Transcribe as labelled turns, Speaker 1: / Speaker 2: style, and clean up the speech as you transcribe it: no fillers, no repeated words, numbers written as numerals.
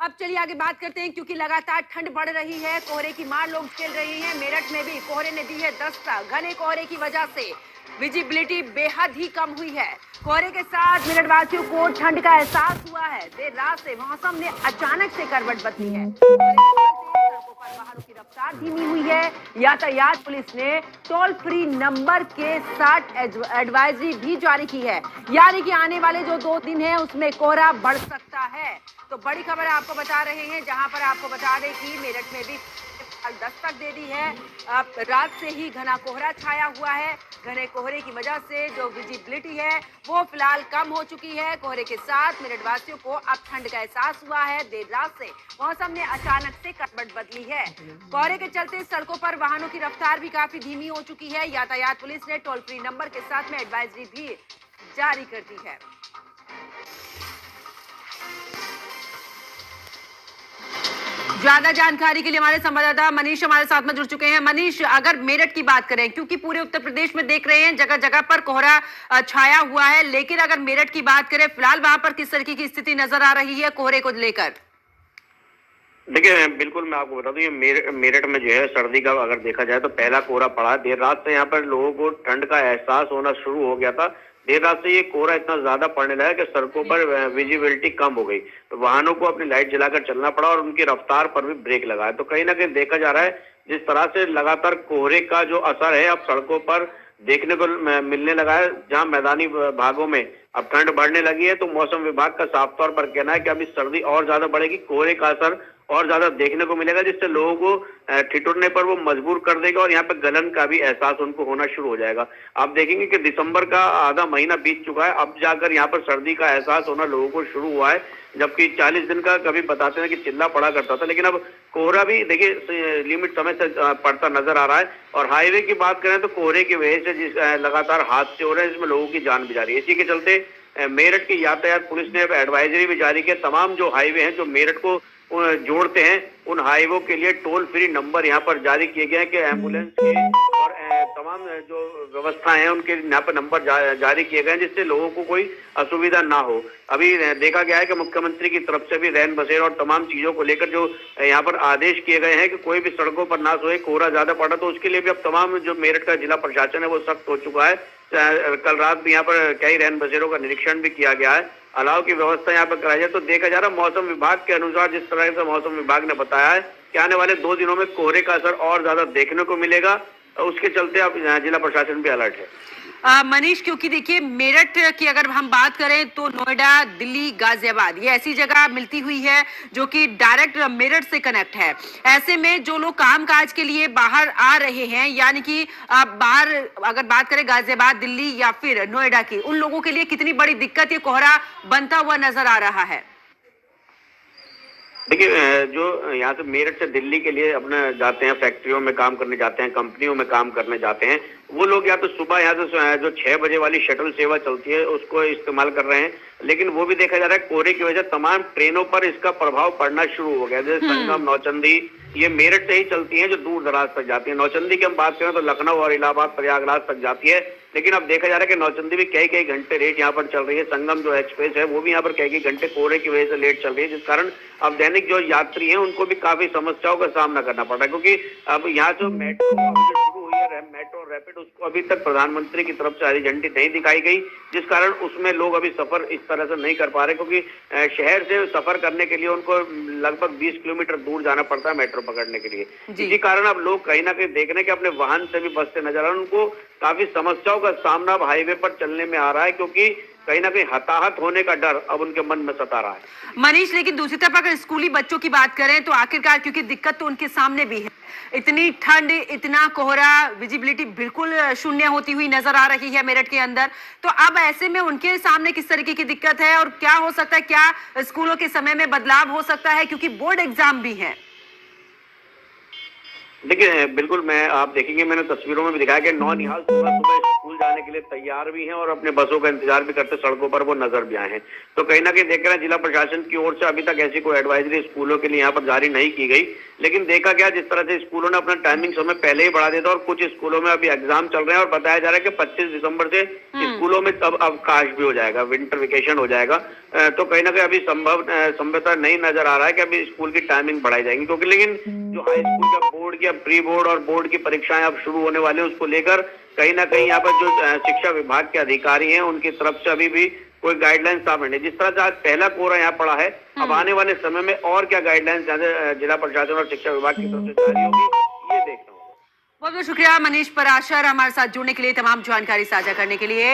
Speaker 1: अब चलिए आगे बात करते हैं, क्योंकि लगातार ठंड बढ़ रही है, कोहरे की मार लोग झेल रहे हैं। मेरठ में भी कोहरे ने दी है दस्तक। घने कोहरे की वजह से विजिबिलिटी बेहद ही कम हुई है। कोहरे के साथ मेरठ वासियों को ठंड का एहसास हुआ है। देर रात से मौसम ने अचानक से करवट बदली है। सड़कों पर वाहनों की रफ्तार धीमी हुई है। यातायात पुलिस ने टोल फ्री नंबर के साथ एडवाइजरी भी जारी की है, यानी कि आने वाले जो 2 दिन है उसमें कोहरा बढ़ सकता है। तो बड़ी खबर आपको बता रहे हैं, जहां पर आपको बता दें कि मेरठ में भी दस्तक दे दी है। अब रात से ही घना कोहरा छाया हुआ है। घने कोहरे की वजह से जो विजिबिलिटी है वो फिलहाल कम हो चुकी है। कोहरे के साथ मेरठ वासियों को अब ठंड का एहसास हुआ है। देर रात से मौसम ने अचानक से करवट बदली है। कोहरे के चलते सड़कों पर वाहनों की रफ्तार भी काफी धीमी हो चुकी है। यातायात पुलिस ने टोल फ्री नंबर के साथ में एडवाइजरी भी जारी कर दी है। ज्यादा जानकारी के लिए हमारे संवाददाता मनीष हमारे साथ में जुड़ चुके हैं। मनीष, अगर मेरठ की बात करें, क्योंकि पूरे उत्तर प्रदेश में देख रहे हैं जगह जगह पर कोहरा छाया हुआ है, लेकिन अगर मेरठ की बात करें फिलहाल वहां पर किस तरीके की स्थिति नजर आ रही है कोहरे को लेकर?
Speaker 2: देखिए, बिल्कुल मैं आपको बता दूं, ये मेरठ में जो है सर्दी का अगर देखा जाए तो पहला कोहरा पड़ा। देर रात से यहाँ पर लोगों को ठंड का एहसास होना शुरू हो गया था। देर रात से ये कोहरा इतना ज्यादा पड़ने लगा कि सड़कों पर विजिबिलिटी कम हो गई, तो वाहनों को अपनी लाइट जलाकर चलना पड़ा और उनकी रफ्तार पर भी ब्रेक लगा है। तो कहीं ना कहीं देखा जा रहा है जिस तरह से लगातार कोहरे का जो असर है अब सड़कों पर देखने को मिलने लगा है। जहां मैदानी भागों में अब ठंड बढ़ने लगी है, तो मौसम विभाग का साफ तौर पर कहना है कि अभी सर्दी और ज्यादा बढ़ेगी, कोहरे का असर और ज्यादा देखने को मिलेगा, जिससे लोगों को ठिठुरने पर वो मजबूर कर देगा और यहाँ पे गलन का भी एहसास उनको होना शुरू हो जाएगा। आप देखेंगे कि दिसंबर का आधा महीना बीत चुका है, अब जाकर यहाँ पर सर्दी का एहसास होना लोगों को शुरू हुआ है। जबकि 40 दिन का कभी बताते हैं कि चिल्ला पड़ा करता था, लेकिन अब कोहरा भी देखिए लिमिट समय से पड़ता नजर आ रहा है। और हाईवे की बात करें तो कोहरे की वजह से जिस लगातार हादसे हो रहे हैं, इसमें लोगों की जान भी जा रही है। इसी के चलते मेरठ की यातायात पुलिस ने एडवाइजरी भी जारी की। तमाम जो हाईवे हैं जो मेरठ को जोड़ते हैं, उन हाईवे के लिए टोल फ्री नंबर यहाँ पर जारी किए गए हैं कि एम्बुलेंस के और तमाम जो व्यवस्था है उनके यहाँ पर नंबर जारी किए गए हैं, जिससे लोगों को कोई असुविधा ना हो। अभी देखा गया है कि मुख्यमंत्री की तरफ से भी रैन बसेरा और तमाम चीजों को लेकर जो यहाँ पर आदेश किए गए हैं कि कोई भी सड़कों पर ना सोए, कोहरा ज्यादा पड़ा तो उसके लिए भी अब तमाम जो मेरठ का जिला प्रशासन है वो सख्त हो चुका है। कल रात भी यहाँ पर कई रैन बसेरों का निरीक्षण भी किया गया है। अलाव की व्यवस्था यहाँ पर कराई जाए। तो देखा जा रहा है मौसम विभाग के अनुसार, जिस तरह से मौसम विभाग ने बताया है कि आने वाले 2 दिनों में कोहरे का असर और ज्यादा देखने को मिलेगा, उसके चलते अब जिला प्रशासन भी अलर्ट है।
Speaker 1: मनीष, क्योंकि देखिए मेरठ की अगर हम बात करें तो नोएडा, दिल्ली, गाजियाबाद ये ऐसी जगह मिलती हुई है जो कि डायरेक्ट मेरठ से कनेक्ट है। ऐसे में जो लोग कामकाज के लिए बाहर आ रहे हैं, यानी कि बाहर अगर बात करें गाजियाबाद, दिल्ली या फिर नोएडा की, उन लोगों के लिए कितनी बड़ी दिक्कत ये कोहरा बनता हुआ नजर आ रहा है?
Speaker 2: देखिए, जो यहाँ से मेरठ से दिल्ली के लिए अपने जाते हैं, फैक्ट्रियों में काम करने जाते हैं, कंपनियों में काम करने जाते हैं, वो लोग या तो सुबह यहाँ से जो 6 बजे वाली शटल सेवा चलती है उसको इस्तेमाल कर रहे हैं, लेकिन वो भी देखा जा रहा है कोहरे की वजह तमाम ट्रेनों पर इसका प्रभाव पड़ना शुरू हो गया। जैसे संगम, नौचंदी, ये मेरठ से ही चलती हैं जो दूर दराज तक जाती है। नौचंदी की हम बात करें तो लखनऊ और इलाहाबाद, प्रयागराज तक जाती है, लेकिन अब देखा जा रहा है कि नौचंदी भी कई कई घंटे लेट यहाँ पर चल रही है। संगम जो एक्सप्रेस है वो भी यहाँ पर कई कई घंटे कोहरे की वजह से लेट चल रही है, जिस कारण अब दैनिक जो यात्री हैं उनको भी काफी समस्याओं का सामना करना पड़ रहा है। क्योंकि अब यहाँ जो मेट्रो शुरू हुई है, मेट्रो रैपिड, उसको अभी तक प्रधानमंत्री की तरफ से हरी झंडी नहीं दिखाई गई, जिस कारण उसमें लोग अभी सफर इस तरह से नहीं कर पा रहे। क्योंकि शहर से सफर करने के लिए उनको लगभग 20 किलोमीटर दूर जाना पड़ता है मेट्रो पकड़ने के लिए। इसी कारण अब लोग कहीं ना कहीं देख रहे हैं कि अपने वाहन से भी बसते नजर आ रहे हैं। उनको काफी समस्याओं का सामना अब हाईवे पर चलने में आ रहा है, क्योंकि कहीं ना कहीं हताहत होने का डर अब उनके मन में सता रहा है।
Speaker 1: मनीष, लेकिन दूसरी तरफ अगर स्कूली बच्चों की बात करें तो आखिरकार क्योंकि दिक्कत तो उनके सामने भी है, इतनी ठंड, इतना कोहरा, विजिबिलिटी बिल्कुल शून्य होती हुई नजर आ रही है मेरठ के अंदर, तो अब ऐसे में उनके सामने किस तरीके की दिक्कत है और क्या हो सकता है, क्या स्कूलों के समय में बदलाव हो सकता है, क्योंकि बोर्ड एग्जाम भी है?
Speaker 2: देखिए, बिल्कुल आप देखेंगे, मैंने तस्वीरों में भी दिखाया कि नौनिहाल सुबह सुबह स्कूल जाने के लिए तैयार भी हैं और अपने बसों का इंतजार भी करते सड़कों पर वो नजर भी आए हैं। तो कहीं ना कहीं देख रहे हैं जिला प्रशासन की ओर से अभी तक ऐसी कोई एडवाइजरी स्कूलों के लिए यहाँ पर जारी नहीं की गई, लेकिन देखा गया जिस तरह से स्कूलों ने अपना टाइमिंग समय पहले ही बढ़ा दिया था और कुछ स्कूलों में अभी एग्जाम चल रहे हैं और बताया जा रहा है कि 25 दिसंबर से स्कूलों में तब अवकाश भी हो जाएगा, विंटर वेकेशन हो जाएगा। तो कहीं ना कहीं अभी संभवतः नहीं नजर आ रहा है कि अभी स्कूल की टाइमिंग बढ़ाई जाएगी, क्योंकि लेकिन जो हाई स्कूल का बोर्ड की प्री बोर्ड और बोर्ड की परीक्षाएं अब शुरू होने वाली है, उसको लेकर कहीं ना कहीं यहाँ पर जो शिक्षा विभाग के अधिकारी हैं उनकी तरफ से अभी भी कोई गाइडलाइन साफ नहीं। जिस तरह से आज पहला कोहरा यहाँ पड़ा है, अब आने वाले समय में और क्या गाइडलाइंस जिला प्रशासन और शिक्षा विभाग की तरफ से जारी होगी, ये देखना होगा।
Speaker 1: बहुत बहुत शुक्रिया मनीष पराशर हमारे साथ जुड़ने के लिए, तमाम जानकारी साझा करने के लिए।